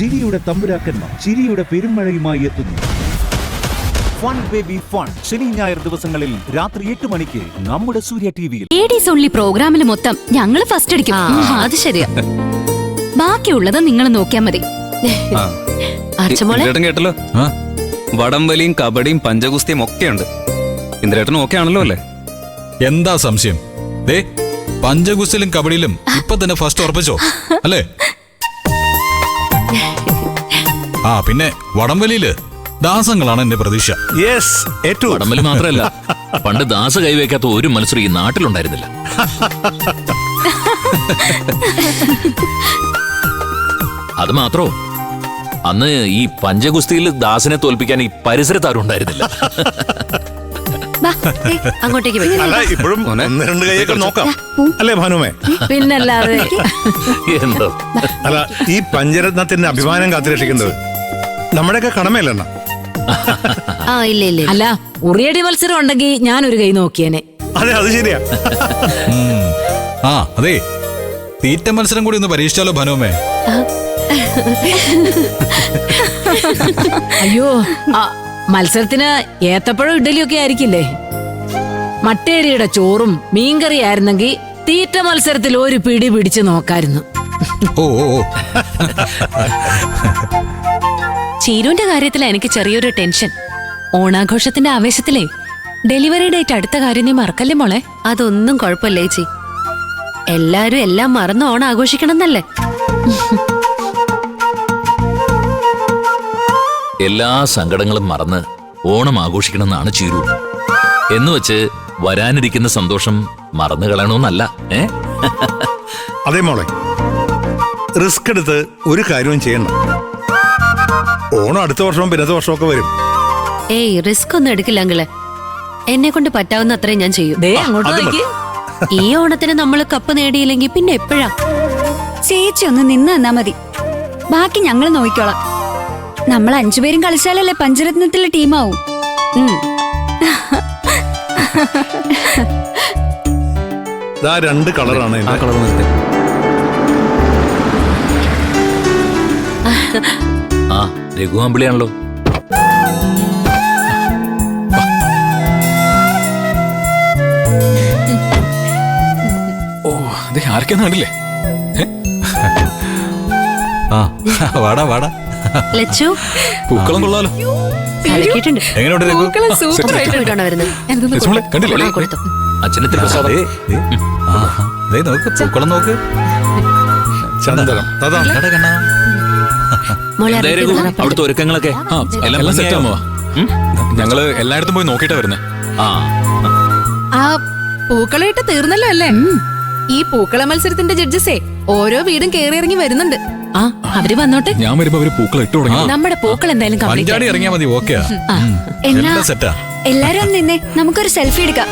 ചിരിയുടെ തമ്പുരാക്കന്മാർ ചിരിയുടെ പെരുമഴയുമായി എത്തുന്നു. ഫൺ ബേബി ഫൺ ശനി ഞായർ ദിവസങ്ങളിൽ രാത്രി 8 മണിക്ക് നമ്മുടെ സൂര്യ ടിവിയിൽ. ലേഡീസ് ഓൺലി പ്രോഗ്രാമിൽ മൊത്തം ഞങ്ങള് ഫസ്റ്റ് അടിക്കും. അത് ശരിയാ. ബാക്കിയുള്ളത് നിങ്ങൾ നോക്കിയാ മതി. കേട്ടല്ലോ, വടംവലിയും കബഡിയും പഞ്ചഗുസ്തിയും ഒക്കെ ഉണ്ട്. ഇന്ദ്രേട്ടനും ഒക്കെ ആണല്ലോ അല്ലേ? എന്താ സംശയം? പഞ്ചഗുസ്തിയിലും കബഡിയിലും ഇപ്പൊ തന്നെ ഫസ്റ്റ് ഉറപ്പിച്ചോ അല്ലേ? പിന്നെ വടംവലിയില് ദാസങ്ങളാണ് എന്റെ പ്രതീക്ഷ. വടംവലി മാത്രമല്ല, പണ്ട് ദാസ കൈവയ്ക്കാത്ത ഒരു മത്സരം ഈ നാട്ടിലുണ്ടായിരുന്നില്ല. അത് മാത്രോ, അന്ന് ഈ പഞ്ചഗുസ്തിയിൽ ദാസിനെ തോൽപ്പിക്കാൻ ഈ പരിസരത്ത് ആരും ഉണ്ടായിരുന്നില്ല. അങ്ങോട്ടേക്ക് ഇപ്പോഴും 1-2 കൈയൊക്കെ നോക്കാം അല്ലേ ഭാനുമേ? പിന്നല്ലാതെ. എന്തോ അല്ല, ഈ പഞ്ചരത്നത്തിന്റെ അഭിമാനം കാത്തുരക്ഷിക്കേണ്ടത് നമ്മുടെയൊക്കെ കടമയല്ലെണ്ണ. ഇല്ല അല്ല, ഉറിയടി മത്സരം ഉണ്ടെങ്കിൽ ഞാനൊരു കൈ നോക്കിയേനെ. അതെ, അത് ശരിയാ. അതെ, തീറ്റ മത്സരം കൂടി ഒന്ന് പരീക്ഷിച്ചാലോ ഭാനുമേ? അയ്യോ, മത്സരത്തിന് ഏത്തപ്പഴം ഇഡലിയൊക്കെ ആയിരിക്കില്ലേ? മട്ടേരിയുടെ ചോറും മീൻകറി ആയിരുന്നെങ്കിൽ തീറ്റ മത്സരത്തിൽ ഒരു പിടി പിടിച്ച് നോക്കായിരുന്നു. ചീരുവിന്റെ കാര്യത്തിലാ എനിക്ക് ചെറിയൊരു ടെൻഷൻ. ഓണാഘോഷത്തിന്റെ ആവേശത്തിലേ ഡെലിവറി ഡേറ്റ് അടുത്ത കാര്യം നീ മറക്കല്ലേ മോളെ? അതൊന്നും കുഴപ്പമില്ല ചേച്ചി. എല്ലാരും എല്ലാം മറന്ന് ഓണം ആഘോഷിക്കണം എന്നല്ലേ? എല്ലാ സങ്കടങ്ങളും മറന്ന് ഓണം ആഘോഷിക്കണമെന്നാണ് ചീരു. എന്നുവെച്ച് വരാനിരിക്കുന്ന സന്തോഷം മറന്നു കളയണമെന്നല്ല. അതേ മോളെ, റിസ്ക് എടുത്ത് ഒരു കാര്യവും ചെയ്യണ്ട. ഓണം അടുത്ത വർഷവും പിന്നത്തെ വർഷവും ഒക്കെ വരും. റിസ്ക് ഒന്നും എടുക്കില്ല അങ്കിളെ. എന്നെ കൊണ്ട് പറ്റാവുന്ന അത്രയും ഞാൻ ചെയ്യും. ഈ ഓണത്തിന് നമ്മൾ കപ്പ് നേടിയില്ലെങ്കിൽ പിന്നെ എപ്പോഴാ? ചേച്ചി ഒന്ന് നിന്ന് തന്നാ മതി, ബാക്കി ഞങ്ങൾ നോക്കിക്കോളാം. നമ്മൾ 5 പേരും കളിച്ചാലല്ലേ പഞ്ചരത്നത്തിലെ ടീമാവും. ഇതാ 2 കളറാണ്. രഘുവാമ്പിളിയാണല്ലോ. ആർക്കെന്ന് കണ്ടില്ലേ? വാടാ വാടാ. ലച്ചു, പൂക്കളം കൊള്ളാലോ. പൂക്കളം നോക്ക്. അവിടുത്തെ ഒരുക്കങ്ങളൊക്കെ എല്ലാം സെറ്റാമോ? ഞങ്ങള് എല്ലായിടത്തും പോയി നോക്കിട്ടാ വരുന്നേ. പൂക്കളയിട്ട് തീർന്നല്ലോ അല്ലേ? ഈ പൂക്കള മത്സരത്തിന്റെ ജഡ്ജസേ ഓരോ വീടും കയറി ഇറങ്ങി വരുന്നുണ്ട്. അവര് വന്നോട്ടെ. ഞാൻ വരുമ്പോ അവര് പൂക്കൾ ഇട്ടു തുടങ്ങി. നമ്മുടെ പൂക്കൾ എന്തായാലും പഞ്ചാടി ഇറങ്ങിയാ മതി. ഓക്കെ, എല്ലാരും നിന്നേ, നമുക്കൊരു സെൽഫി എടുക്കാം.